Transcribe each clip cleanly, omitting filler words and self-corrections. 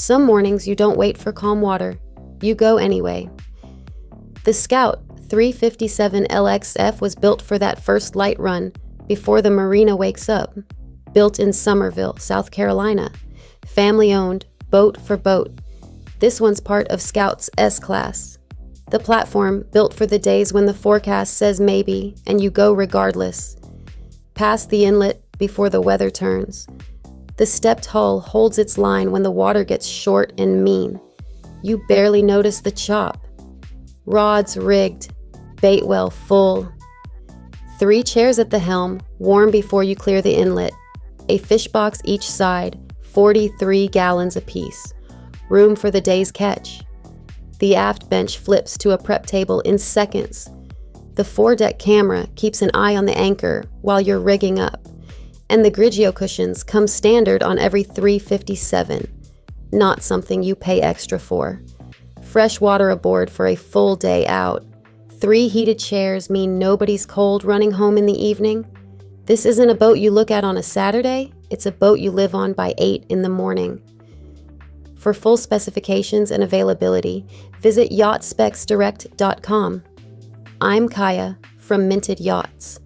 Some mornings you don't wait for calm water. You go anyway. The Scout 357 LXF was built for that first light run before the marina wakes up. Built in Summerville, South Carolina. Family owned, boat for boat. This one's part of Scout's S-Class. The platform built for the days when the forecast says maybe and you go regardless. Past the inlet before the weather turns. The stepped hull holds its line when the water gets short and mean. You barely notice the chop. Rods rigged, bait well full. 3 chairs at the helm, warm before you clear the inlet. A fish box each side, 43 gallons apiece. Room for the day's catch. The aft bench flips to a prep table in seconds. The foredeck camera keeps an eye on the anchor while you're rigging up. And the Grigio cushions come standard on every 357. Not something you pay extra for. Fresh water aboard for a full day out. 3 heated chairs mean nobody's cold running home in the evening. This isn't a boat you look at on a Saturday, it's a boat you live on by 8 in the morning. For full specifications and availability, visit yachtspecsdirect.com. I'm Kaya from Minted Yachts.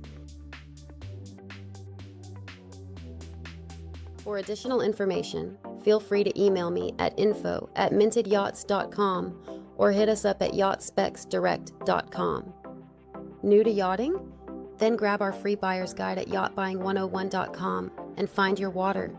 For additional information, feel free to email me at info@mintedyyachts.com or hit us up at yachtspecsdirect.com. New to yachting? Then grab our free buyer's guide at yachtbuying101.com and find your water.